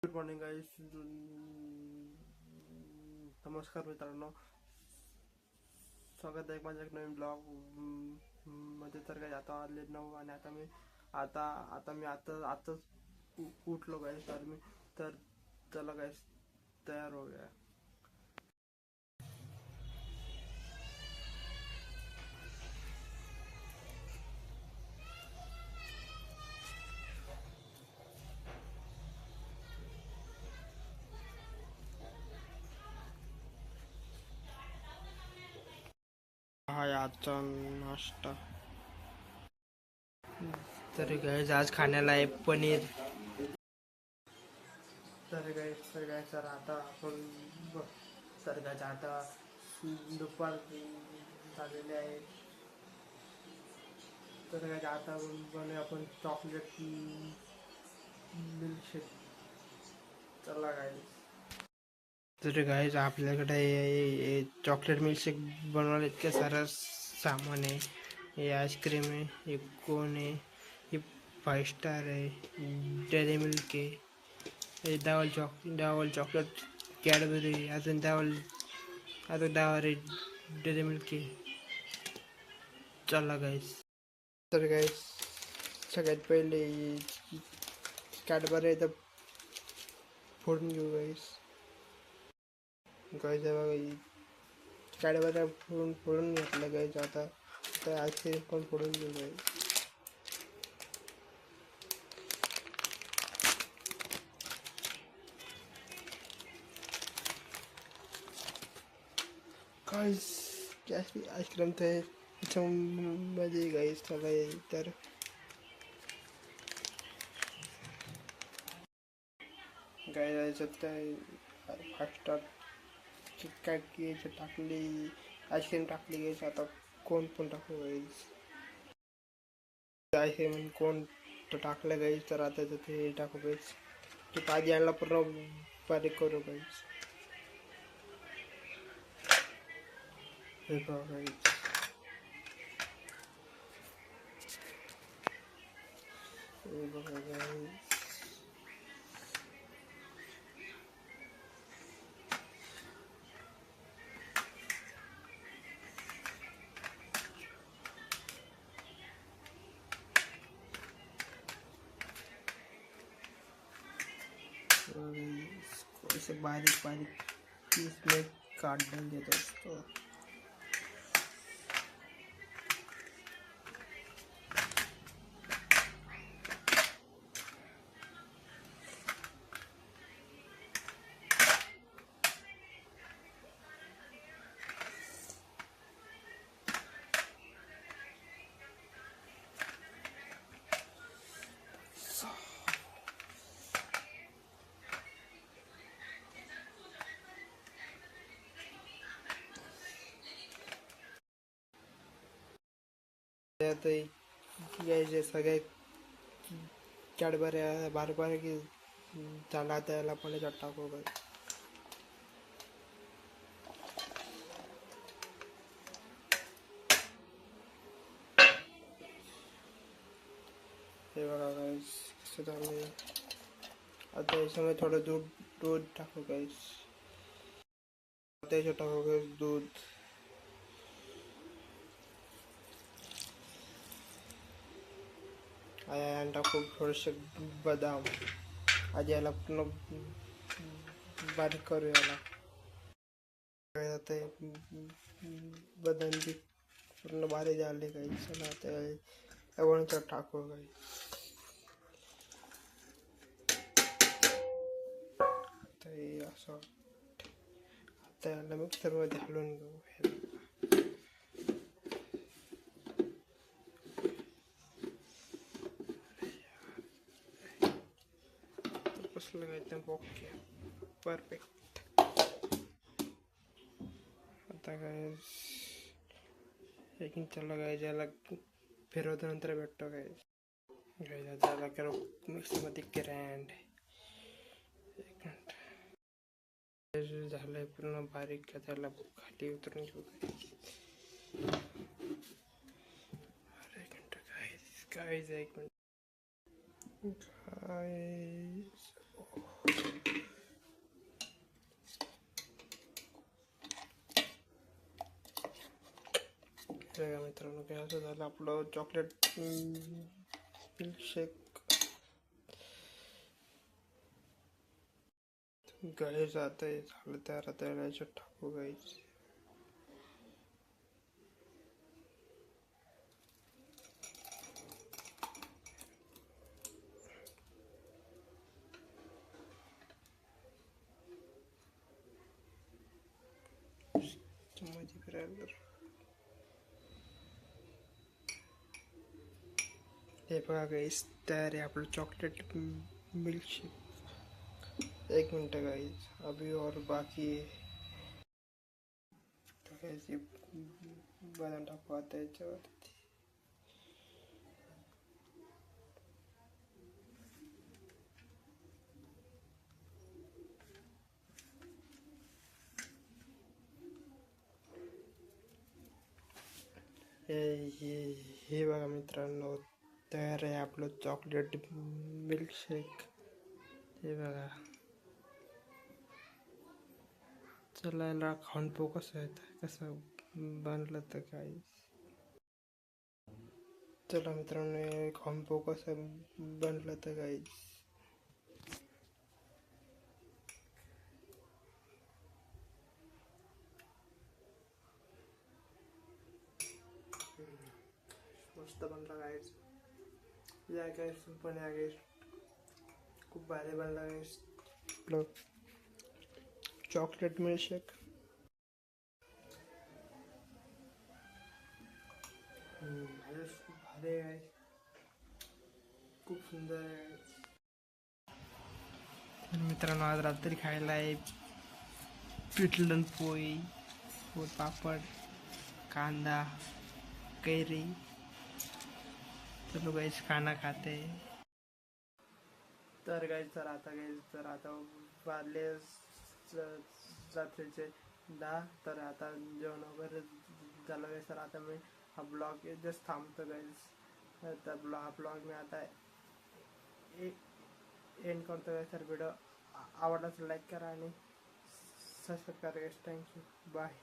Good morning गाईस. नमस्कार मित्रांनो, स्वागत आहे माझ्या एक नवीन ब्लॉग मध्ये. तर काय आता वाजले 9 आणि आताच उठलो गाईस. तर चला गाईस, तयार हो गया. हा आजचा नाश्ता. तर गाईस आज खाण्याला आहे पनीर. तर आता आपण तर गाईस आता दुपार झालेले आहे. तर काय आता बनवूया आपण चॉकलेट मिल्कशेक. चला गाईस. तर गाईस आपल्याकडे चॉकलेट मिल्कशेक बनवायला इतकं सारं सामान आहे. हे आईस्क्रीम आहे, हे कोन आहे, हे 5 स्टार आहे, डेअरी मिल्क आहे, हे डावल चॉकलेट, कॅडबरी, अजून डावर आहे, डेअरी मिल्क आहे. चला गाईस. तर गाईस सगळ्यात पहिले कॅडबरी आहे तर फोडून घेऊ गाईस. गाईस बघा, कॅडबरी फोडून घेतलं गाईस. आता आईस्क्रीम पण फोडून घेऊ गाईस. गाईस आईस्क्रीम तर ह्याच्यामध्ये गाईस चला. तर गाईस याच्यात 5 स्टार काय टाकली, आईस्क्रीम टाकली गाईस. आता कोण पण टाकू गाईस. आईस्क्रीम कोण टाकलं गाईस. तर आता ते टाकू गाईस. ते पाहिजे आणला पूर्ण बारीक करू गाईस. हे बघा गाईस. हे बघा गाईस. इसे बारीक बारीक पीस में काट देंगे दोस्तों. आता यायचे सगळे कॅडबऱ्या बारीक बारीक झाला त्याला पण याच्यात टाकू गाईस. हे बघा गाईस कसं झालं. आता याच्यामध्ये थोडं दूध टाकू गाईस. आता याच्यात टाकू गाईस दूध. आणि टाकू थोडेसे बदाम. आधी याला पूर्ण बारीक करू याला. आता बदाम पूर्ण बारीक झाले काही. चला आता वणच्यात टाकू काही. आता हे असं आता याला मिक्सरमध्ये हलवून घेऊ. कसलं काय एकदम ओके परफेक्ट. आता काय एक चला काय ज्याला फिरवल्यानंतर भेटतो काय. त्याला करू मिक्सरमध्ये ग्रँड. एक मिनिट झालंय पूर्ण बारीक. त्याला खाली उतरून घेऊ एक मिनिट. काय एक मिनिट गाईस. बघा मित्रांनो, काय असं झालं आपलं चॉकलेट मिल्कशेक. गाईस आता हे झालं तयार. आता याच्यात टाकू गाईस. चम्मच फिरायला हे बघा गाईस, तयार आहे आपलं चॉकलेट मिल्कशेक. एक मिनट गाईस, अभी और बाकी है. गाईस बदाम टाकू आता याच्यावरती. हे बघा मित्रांनो, तयार आहे आपलं चॉकलेट मिल्कशेक. हे बघा, चला याला खाऊन पाहू कसं येतं, कसं बनलं तर काय. चला मित्रांनो, हे खाऊन पाहू कसं बनलं तर काय. मस्त बनला गाईस. या गाईस, पण या गाईस, खूप भारी बनला गाईस आपलं चॉकलेट मिल्कशेक. खूप भारी आहे, खूप सुंदर आहे. तर मित्रांनो, आज रात्री खायला आहे पिठलं पोळी व पापड, कांदा, कैरी. चलो गाईस, खाना खाते. तर गाईस, तर आता वाजले रात्रीचे 10. तर आता जेवण वगैरे झालं गाईस. तर आता मी हा ब्लॉग जस्ट थांबतो गाईस. तर हा ब्लॉग मी आता एंड करतो गाईस. तर व्हिडिओ आवडला तर लाईक करा आणि सबस्क्राईब करा गाईस. Thank you, bye.